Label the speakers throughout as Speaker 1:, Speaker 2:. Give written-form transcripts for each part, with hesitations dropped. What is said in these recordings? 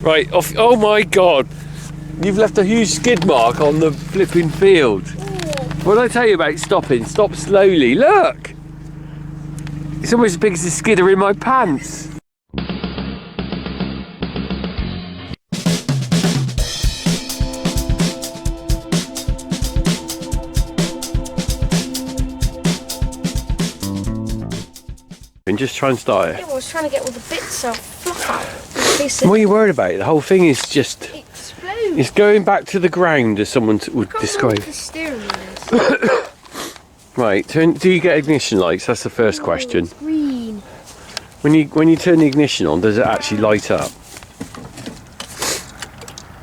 Speaker 1: Right, off. Oh my god. You've left a huge skid mark on the flipping field. What did I tell you about stopping? Stop slowly. Look! It's almost as big as the skidder in my pants. And just try and start it.
Speaker 2: Yeah, well, I was trying to get all the bits off. Fluff out.
Speaker 1: What are you worried about? The whole thing is just...
Speaker 2: It explodes.
Speaker 1: It's going back to the ground, as someone would describe.
Speaker 2: The steering wheel is.
Speaker 1: Right, do you get ignition lights? That's the first question.
Speaker 2: It's green.
Speaker 1: When you turn the ignition on, does it actually light up?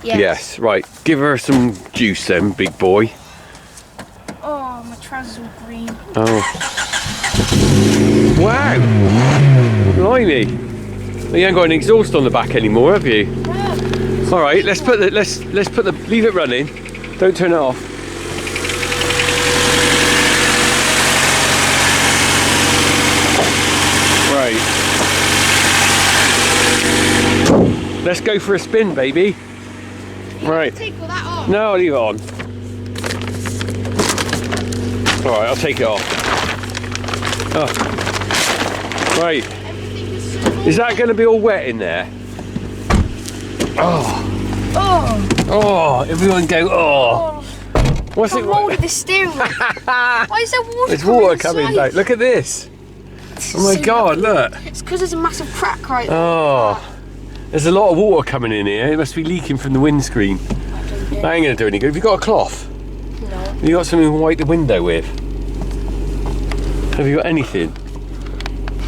Speaker 1: Yes. Right, give her some juice then, big boy.
Speaker 2: Oh, my trousers are green.
Speaker 1: Oh. Wow! Blimey. Well, you haven't got an exhaust on the back anymore, have you?
Speaker 2: Yeah.
Speaker 1: All right, let's put the leave it running. Don't turn it off. Right. Let's go for a spin, baby. Right.
Speaker 2: Take all that off.
Speaker 1: No, I'll leave it on. All right, I'll take it off. Oh. Right. Is that going to be all wet in there? Oh.
Speaker 2: Oh.
Speaker 1: Oh, everyone go, oh. What's it?
Speaker 2: Molded the steering wheel. Why is there water?
Speaker 1: There's water coming down. Look at this. Oh my god, look.
Speaker 2: It's because there's a massive crack right there.
Speaker 1: Oh. There's a lot of water coming in here. It must be leaking from the windscreen. That ain't going to do any good. Have you got a cloth?
Speaker 2: No.
Speaker 1: Have you got something to wipe the window with? Have you got anything?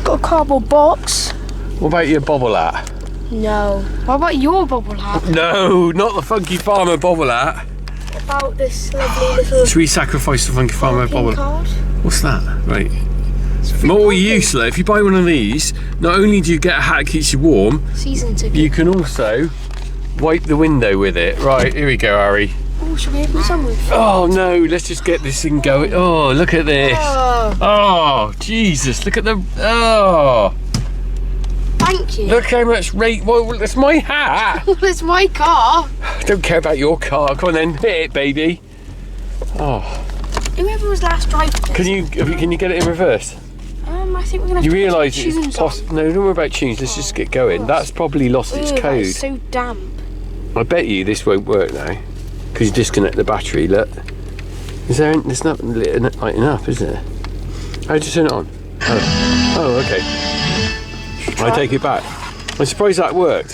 Speaker 2: Got a cardboard box.
Speaker 1: What about your bobble hat?
Speaker 2: No. What about your bobble hat?
Speaker 1: No, not the Funky Farmer bobble hat.
Speaker 2: What about this lovely little
Speaker 1: Should we sacrifice the Funky Farmer bobble?
Speaker 2: card?
Speaker 1: What's that? Right. More useful. If you buy one of these, not only do you get a hat that keeps you warm,
Speaker 2: Season ticket.
Speaker 1: you can also wipe the window with it. Right, here we go, Harry.
Speaker 2: Oh, should we open the sunroof?
Speaker 1: Oh no, let's just get this thing going. Oh, look at this.
Speaker 2: Oh,
Speaker 1: Oh, Jesus, look at the... Oh,
Speaker 2: thank you.
Speaker 1: look how much rate... Well, that's my hat.
Speaker 2: Well, it's my car.
Speaker 1: I don't care about your car. Come on then, hit it, baby. Oh,
Speaker 2: Whoever was last driving this.
Speaker 1: can you get it in reverse?
Speaker 2: I think we're going to have
Speaker 1: You
Speaker 2: to
Speaker 1: realise
Speaker 2: put
Speaker 1: it's
Speaker 2: tunes
Speaker 1: possible? No, don't worry about tunes. Let's just get going. That's probably lost
Speaker 2: on.
Speaker 1: its
Speaker 2: Ugh, that
Speaker 1: code.
Speaker 2: is so damp.
Speaker 1: I bet you this won't work now because you disconnect the battery. Look, there's nothing lighting up, is there? How do you turn it on? Oh, okay. I take it back. I'm surprised that worked.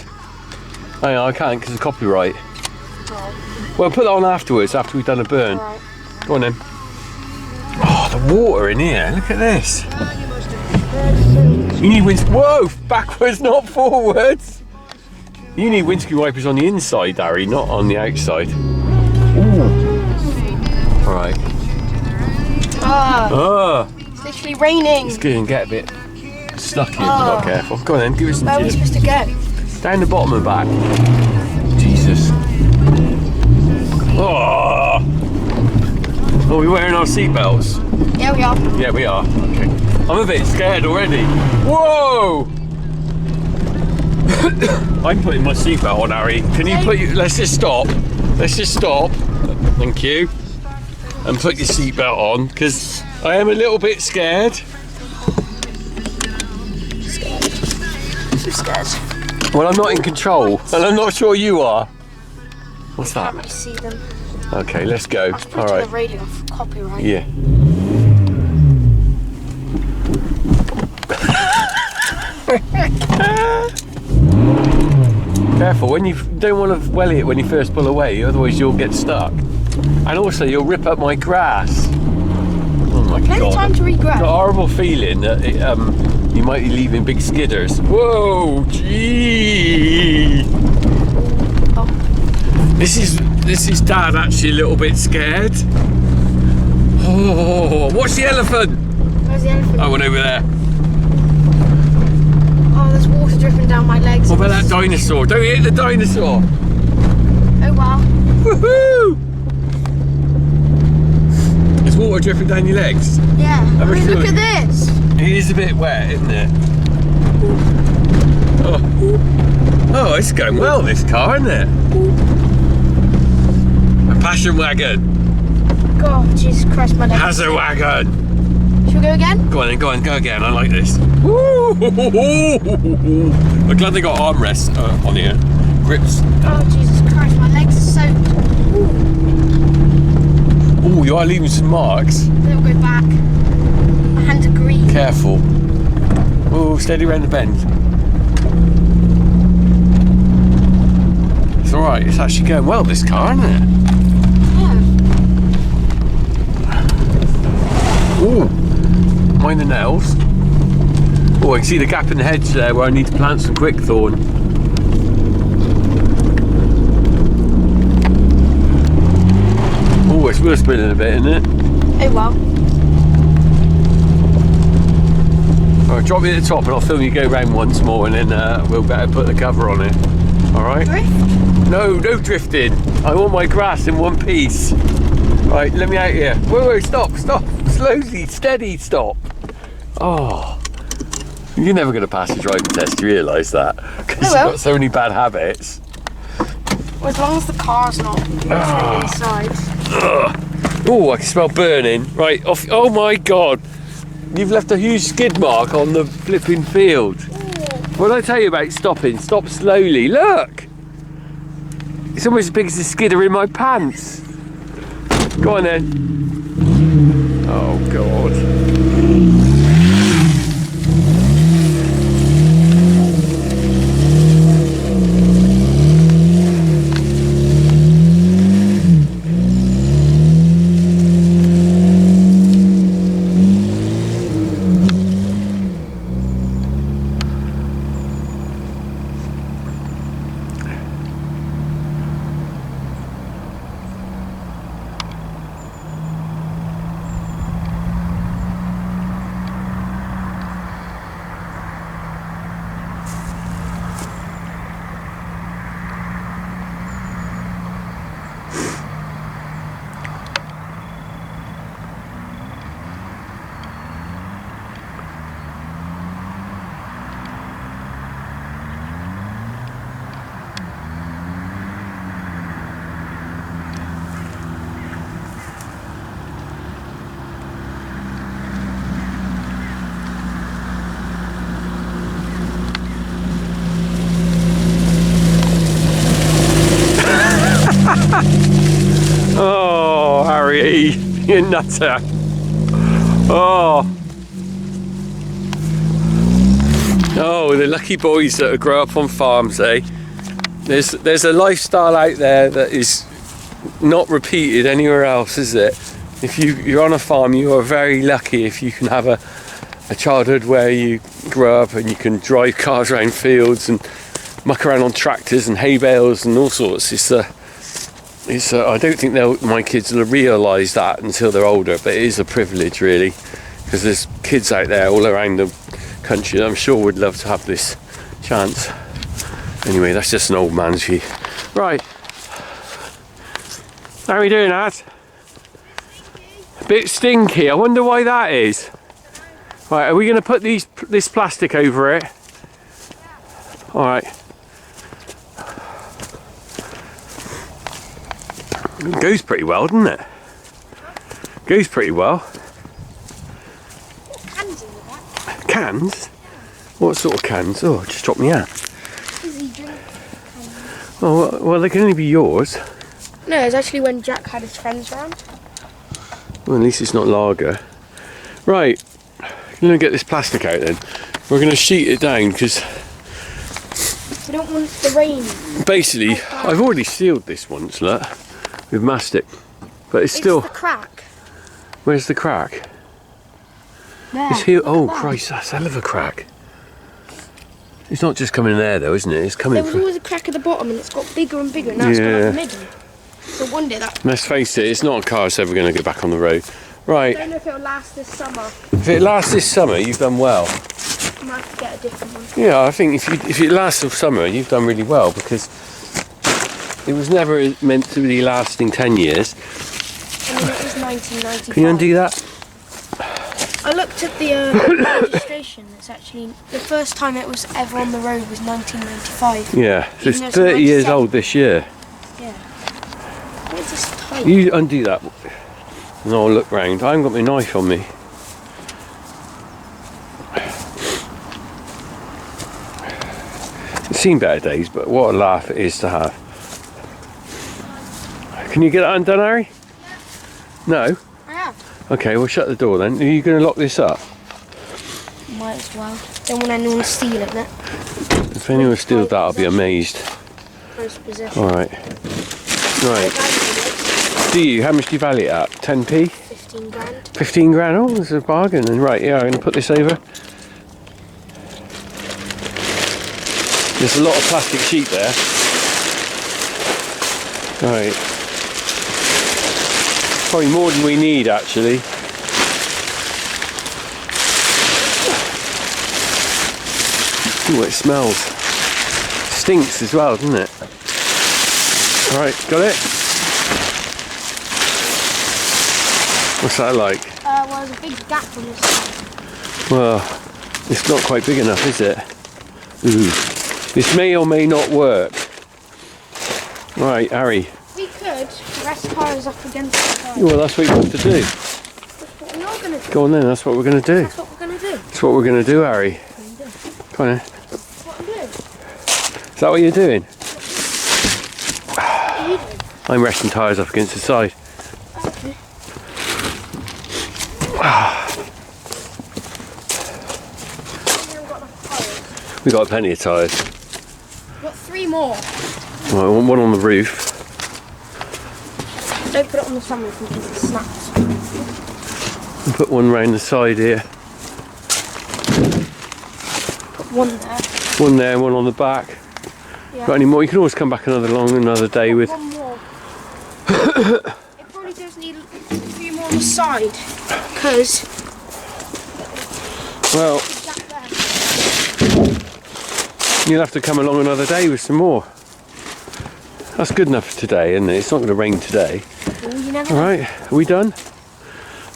Speaker 1: Hang on, I can't because of copyright.
Speaker 2: Oh.
Speaker 1: Well, put that on afterwards after we've done a burn.
Speaker 2: Right.
Speaker 1: Go on then. Oh, the water in here. Look at this. You need whoa, backwards, not forwards. You need windscreen wipers on the inside, Harry, not on the outside. Ooh. All right.
Speaker 2: Ah, it's literally raining.
Speaker 1: It's going to get a bit stuck here if we're not careful. Go on then, give us some
Speaker 2: Where are we
Speaker 1: tips.
Speaker 2: supposed to go?
Speaker 1: Down the bottom and back. Jesus. Oh. Are we wearing our seatbelts?
Speaker 2: Yeah, we are.
Speaker 1: Yeah, we are. Okay. I'm a bit scared already. Whoa! I'm putting my seatbelt on, Harry. Can you put your... Let's just stop. Let's just stop. Thank you. And put your seatbelt on, because I am a little bit scared.
Speaker 2: So scared.
Speaker 1: Well, I'm not in control, and I'm not sure you are. What's
Speaker 2: I can't
Speaker 1: that?
Speaker 2: really see them.
Speaker 1: Okay, let's go.
Speaker 2: I was
Speaker 1: All
Speaker 2: putting the
Speaker 1: right.
Speaker 2: radio off copyright.
Speaker 1: Yeah. Careful, when you don't want to welly it when you first pull away, otherwise you'll get stuck. And also you'll rip up my grass. Oh my
Speaker 2: Plenty
Speaker 1: god.
Speaker 2: time to
Speaker 1: Got a
Speaker 2: regress.
Speaker 1: horrible feeling that you might be leaving big skidders. Whoa, gee.
Speaker 2: Oh.
Speaker 1: This is Dad actually a little bit scared. Oh, watch the elephant.
Speaker 2: Where's the elephant?
Speaker 1: I went over there.
Speaker 2: Oh, there's water dripping down my legs.
Speaker 1: What about that dinosaur? Don't hit the dinosaur.
Speaker 2: Oh wow.
Speaker 1: Woohoo! There's water dripping down your legs.
Speaker 2: Yeah. I
Speaker 1: Have a
Speaker 2: mean, look
Speaker 1: look.
Speaker 2: at this.
Speaker 1: It is a bit wet, isn't it? Oh. Oh, it's going well, this car, isn't it? A passion wagon.
Speaker 2: God, Jesus Christ, my legs.
Speaker 1: Hazza wagon.
Speaker 2: Should we go again?
Speaker 1: Go on then, go again. I like this. Woo! I'm glad they got armrests on here. Grips.
Speaker 2: Oh, Jesus Christ, my legs are so...
Speaker 1: Oh, you are leaving some marks.
Speaker 2: They'll go back. My hands are green.
Speaker 1: Careful. Oh, steady around the bend. It's alright, it's actually going well, this car, isn't it?
Speaker 2: Yeah.
Speaker 1: Oh, mind the nails. Oh, I can see the gap in the hedge there where I need to plant some quickthorn. Oh, it's wheel spinning a bit, isn't it?
Speaker 2: Oh well.
Speaker 1: Alright, drop me at the top and I'll film you go round once more, and then we'll better put the cover on it. Alright?
Speaker 2: Drift?
Speaker 1: No drifting. I want my grass in one piece. Right, let me out here. Whoa, stop. Slowly, steady, stop. Oh. You're never going to pass your driving test, you realise that? Because you've got so many bad habits.
Speaker 2: Well, as long as the car's not inside.
Speaker 1: Oh, I can smell burning. Right, off. Oh my God. You've left a huge skid mark on the flipping field. What did I tell you about stopping? Stop slowly. Look. It's almost as big as the skidder in my pants. Go on then. Oh God. Oh, Harry, you nutter. Oh, the lucky boys that grow up on farms, eh? There's a lifestyle out there that is not repeated anywhere else, is it? If you're on a farm, you are very lucky if you can have a childhood where you grow up and you can drive cars around fields and muck around on tractors and hay bales and all sorts. I don't think my kids will realise that until they're older, but it is a privilege really, because there's kids out there all around the country that I'm sure would love to have this chance. Anyway, that's just an old man's view. Right, how are we doing, that? A bit stinky. I wonder why that is. Right, are we going to put this plastic over it? All right. It goes pretty well, doesn't it? Goes pretty well.
Speaker 2: Cans in the back.
Speaker 1: Cans? What sort of cans? Oh, just dropped me out.
Speaker 2: Fizzy drink cans.
Speaker 1: Oh, well, they can only be yours.
Speaker 2: No, it's actually when Jack had his friends round.
Speaker 1: Well, at least it's not lager. Right, I'm going to get this plastic out then. We're going to sheet it down because
Speaker 2: We don't want the rain.
Speaker 1: basically, I've already sealed this once, look, with mastic. But it's still...
Speaker 2: It's the crack.
Speaker 1: Where's the crack?
Speaker 2: There.
Speaker 1: It's here. Oh, Christ, that's a hell of a crack. It's not just coming there though, isn't it? It's coming
Speaker 2: There was
Speaker 1: from...
Speaker 2: always a crack at the bottom and it's got bigger and bigger. Now it's gone up the middle. So one day that...
Speaker 1: Let's face it, it's not a car that's ever going to get back on the road.
Speaker 2: I
Speaker 1: Right,
Speaker 2: don't know if it'll last this summer.
Speaker 1: if it lasts this summer, you've done well.
Speaker 2: I might have to get a different one.
Speaker 1: Yeah, I think if it lasts till summer, you've done really well, because it was never meant to be lasting 10 years.
Speaker 2: I mean, it was 1995.
Speaker 1: Can you undo that?
Speaker 2: I looked looked at the registration. It's actually the first time it was ever on the road was 1995.
Speaker 1: Yeah, so it's
Speaker 2: Even though
Speaker 1: 30 years
Speaker 2: 97.
Speaker 1: old this year.
Speaker 2: Yeah. What's this tight?
Speaker 1: You undo that and I'll look round. I haven't got my knife on me. It's seen better days, but what a laugh it is to have. Can you get it undone, Harry? No?
Speaker 2: I have.
Speaker 1: Okay, we'll shut the door then. Are you going to lock this up?
Speaker 2: Might as well. Don't want anyone stealing it.
Speaker 1: If anyone steals that, I'll be amazed.
Speaker 2: First possession.
Speaker 1: Alright. Right. Do you? How much do you value it at? 10p?
Speaker 2: 15 grand.
Speaker 1: 15 grand? Oh, this is a bargain. And right, yeah, I'm going to put this over. There's a lot of plastic sheet there. Right. Probably more than we need, actually. Ooh, it smells. Stinks as well, doesn't it? Alright, got it? What's that like?
Speaker 2: Well, there's a big gap on this side.
Speaker 1: Well, it's not quite big enough, is it? Ooh. This may or may not work. Right, Harry.
Speaker 2: We could rest tyres up against the tyre.
Speaker 1: Well, that's what you have to do.
Speaker 2: That's what we're not going to do.
Speaker 1: Go on then, that's what we're going to do.
Speaker 2: That's what we're going to do.
Speaker 1: That's what we're going to do, Harry. Come on then.
Speaker 2: That's what I'm doing.
Speaker 1: Is that what you're doing?
Speaker 2: What are you doing?
Speaker 1: I'm resting tyres up against the side.
Speaker 2: Okay.
Speaker 1: We've got plenty of tyres.
Speaker 2: We've got 3 more.
Speaker 1: Right, one on the roof.
Speaker 2: Don't put it on the sunroof in case it snaps.
Speaker 1: And put one round the side here.
Speaker 2: Put one there.
Speaker 1: One there, one on the back.
Speaker 2: Yeah.
Speaker 1: Got any more? You can always come back another day with.
Speaker 2: One more. It probably does need a few more on the side. Because
Speaker 1: Well, you'll have to come along another day with some more. That's good enough for today, isn't it? It's not going to rain today.
Speaker 2: you never
Speaker 1: All right, are we done?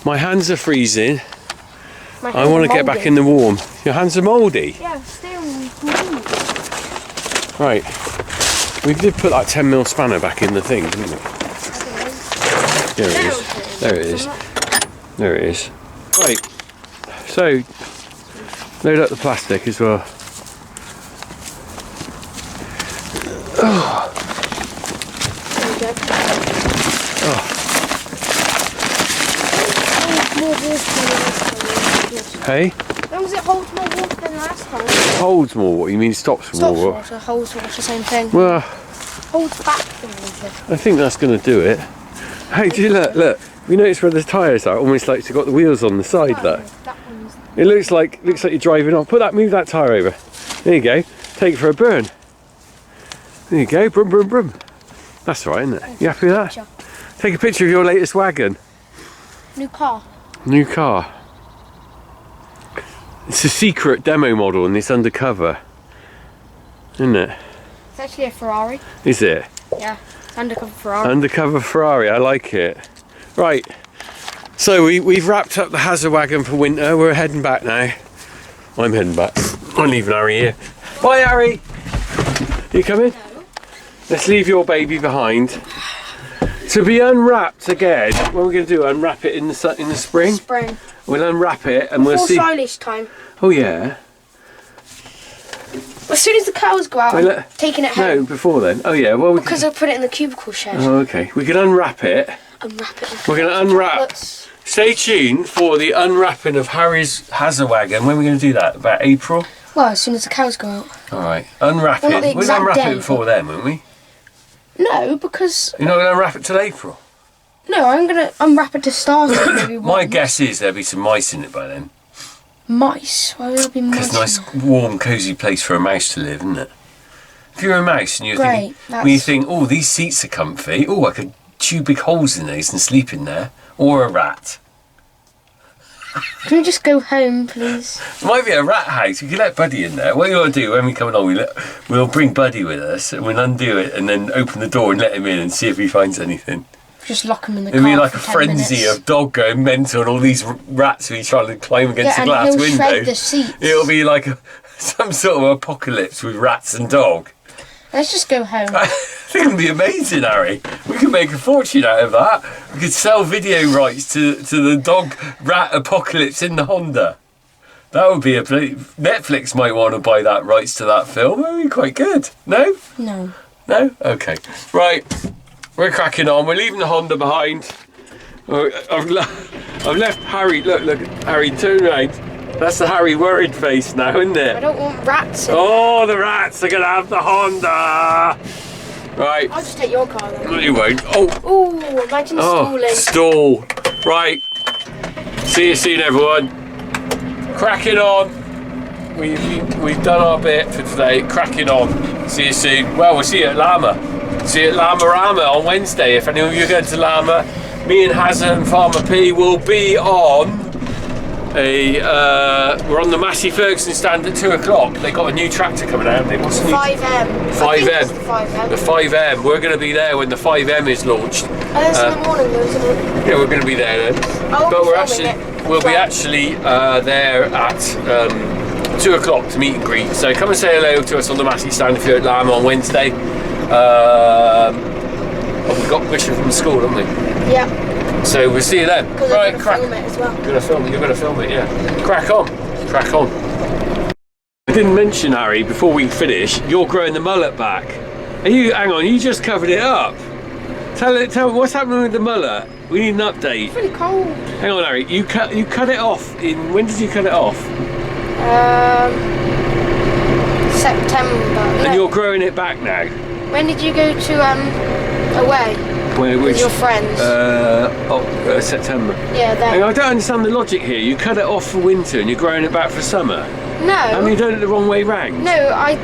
Speaker 1: My hands are freezing.
Speaker 2: My
Speaker 1: I want to get back in the warm. Your hands are mouldy.
Speaker 2: Yeah, still.
Speaker 1: Right. We did put that 10mm spanner back in the thing, didn't we? There it is. There it is. There it is. Right. So, load up the plastic as well. Oh. Hey?
Speaker 2: As long as it holds more water than last time.
Speaker 1: Holds more water? You mean stops more
Speaker 2: Stops
Speaker 1: water?
Speaker 2: water, holds water, same thing.
Speaker 1: Well,
Speaker 2: Holds back the water.
Speaker 1: I think that's going to do it. Hey, do you look? We notice where the tyres are, almost like it's got the wheels on the side. Look.
Speaker 2: That one's
Speaker 1: It looks like you're driving on. Move that tyre over. There you go. Take it for a burn. There you go. Brum brum brum. That's all right, isn't it? You happy with that?
Speaker 2: picture.
Speaker 1: Take a picture of your latest wagon.
Speaker 2: New car.
Speaker 1: New car. It's a secret demo model and it's undercover. Isn't it?
Speaker 2: It's actually a Ferrari.
Speaker 1: Is it?
Speaker 2: Yeah, undercover Ferrari.
Speaker 1: Undercover Ferrari, I like it. Right, so we've wrapped up the Hazza wagon for winter. We're heading back now. I'm heading back. I'm leaving Harry here. Bye, Harry. You coming?
Speaker 2: No.
Speaker 1: Let's leave your baby behind. To be unwrapped again, what are we going to do? Unwrap it in the spring?
Speaker 2: Spring.
Speaker 1: We'll unwrap it and we'll
Speaker 2: Before
Speaker 1: see.
Speaker 2: silage time.
Speaker 1: Oh yeah.
Speaker 2: As soon as the cows go out, I'm taking it
Speaker 1: No,
Speaker 2: home.
Speaker 1: before then. Oh yeah. Well,
Speaker 2: Because I'll put it in the cubicle shed.
Speaker 1: Oh, okay. We can unwrap it.
Speaker 2: Unwrap it.
Speaker 1: We're going to unwrap.
Speaker 2: Chocolates.
Speaker 1: Stay tuned for the unwrapping of Harry's Hazza wagon. When are we going to do that? About April?
Speaker 2: Well, as soon as the cows go out.
Speaker 1: Alright, unwrap
Speaker 2: Well, not the
Speaker 1: it. We'll
Speaker 2: exact
Speaker 1: unwrap
Speaker 2: day,
Speaker 1: it before then, won't we?
Speaker 2: No, because...
Speaker 1: You're not going to unwrap it till April?
Speaker 2: No, I'm going to unwrap it to start with. Maybe
Speaker 1: My
Speaker 2: one.
Speaker 1: guess is there'll be some mice in it by then.
Speaker 2: Mice? Why would there be mice?
Speaker 1: It's a nice,
Speaker 2: in
Speaker 1: warm, cosy place for a mouse to live, isn't it? If you're a mouse and you're
Speaker 2: Great,
Speaker 1: thinking, when you
Speaker 2: that's-
Speaker 1: think, oh, these seats are comfy, oh, I could chew big holes in these and sleep in there. Or a rat.
Speaker 2: there? Can we just go home, please?
Speaker 1: It might be a rat house. We could let Buddy in there. What you want to do when we come along, we'll bring Buddy with us and we'll undo it and then open the door and let him in and see if he finds anything.
Speaker 2: Just lock them in the car.
Speaker 1: It'd be like a
Speaker 2: for 10
Speaker 1: frenzy
Speaker 2: minutes.
Speaker 1: of dog going mental and all these rats will be trying to climb against the glass
Speaker 2: and he'll
Speaker 1: window.
Speaker 2: shred the seats.
Speaker 1: It'll be like some sort of apocalypse with rats and dog.
Speaker 2: Let's just go home.
Speaker 1: I think it'd be amazing, Harry. We could make a fortune out of that. We could sell video rights to the dog rat apocalypse in the Honda. That would be Netflix might want to buy that rights to that film. That would be quite good. No?
Speaker 2: No.
Speaker 1: No? Okay. Right. We're cracking on. We're leaving the Honda behind. I've left Harry. Look, Harry, turn around. That's the Harry worried face now, isn't it?
Speaker 2: I don't want rats in
Speaker 1: Oh, the rats are going to have the Honda. Right.
Speaker 2: I'll just take your car then.
Speaker 1: No, you won't. Oh.
Speaker 2: Ooh, imagine stalling.
Speaker 1: Stall. Right. See you soon, everyone. Cracking on. We've done our bit for today. Cracking on. See you soon. Well, we'll see you at Lama. See you at Lama Rama on Wednesday. If any of you are going to Lama, me and Hazza and Farmer P will be on we're on the Massey Ferguson stand at 2 o'clock. They got a new tractor coming out. What's the new
Speaker 2: 5M.
Speaker 1: 5M.
Speaker 2: The 5M.
Speaker 1: The 5M. We're going to be there when the 5M is launched.
Speaker 2: Oh, that's in the morning though, isn't it?
Speaker 1: Yeah, we're going to be there then.
Speaker 2: Oh,
Speaker 1: We'll be actually there at 2 o'clock to meet and greet. So come and say hello to us on the Massey stand if you're at Lama on Wednesday. We've got permission from the school, haven't we?
Speaker 2: Yeah.
Speaker 1: So we'll see you then.
Speaker 2: Because I'm going to film it as well.
Speaker 1: You're going to film it, yeah. Crack on. Crack on. I didn't mention, Harry, before we finish, you're growing the mullet back. Hang on, you just covered it up. Tell me what's happening with the mullet. We need an update.
Speaker 2: It's really cold.
Speaker 1: Hang on, Harry. You cut it off when did you cut it off?
Speaker 2: September.
Speaker 1: And you're growing it back now.
Speaker 2: When did you go to away? With your friends?
Speaker 1: September.
Speaker 2: Yeah, then.
Speaker 1: Hang on, I don't understand the logic here. You cut it off for winter and you're growing it back for summer.
Speaker 2: No.
Speaker 1: Have you done it the wrong way round?
Speaker 2: No, I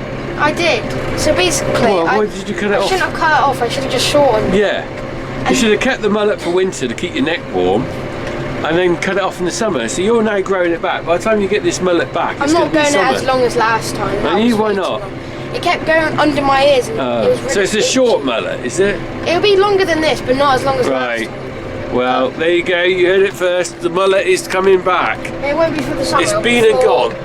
Speaker 2: did. So basically,
Speaker 1: Well, why did you cut it off?
Speaker 2: I shouldn't have cut it off. I should have just shortened.
Speaker 1: Yeah. You should have kept the mullet for winter to keep your neck warm, and then cut it off in the summer. So you're now growing it back. By the time you get this mullet back,
Speaker 2: I'm not going it as long as last time.
Speaker 1: Why not?
Speaker 2: It kept going under my ears. And it was really
Speaker 1: so it's a short mullet, is it?
Speaker 2: It'll be longer than this, but not as long as last time.
Speaker 1: Well, there you go. You heard it first. The mullet is coming back.
Speaker 2: It won't be for the summer.
Speaker 1: It's been and gone.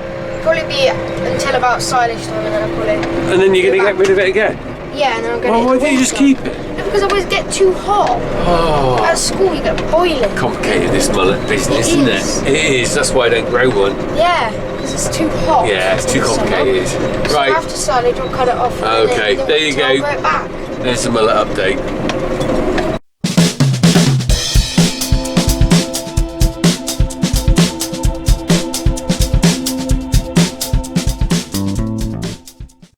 Speaker 2: Probably be until about silage time, and then I'll probably.
Speaker 1: And then you're going to get rid of it again?
Speaker 2: Yeah, and then I'm going to.
Speaker 1: Well, why don't you just keep it?
Speaker 2: No, because I always get too hot.
Speaker 1: Oh.
Speaker 2: At school, you get boiling.
Speaker 1: Complicated, this mullet business, isn't it? It is. That's why I don't grow one.
Speaker 2: Yeah, because it's too hot.
Speaker 1: Yeah, it's too complicated.
Speaker 2: So
Speaker 1: right.
Speaker 2: After silage, I'll cut it off.
Speaker 1: Okay, there you go.
Speaker 2: I'll grow it back.
Speaker 1: There's the mullet update.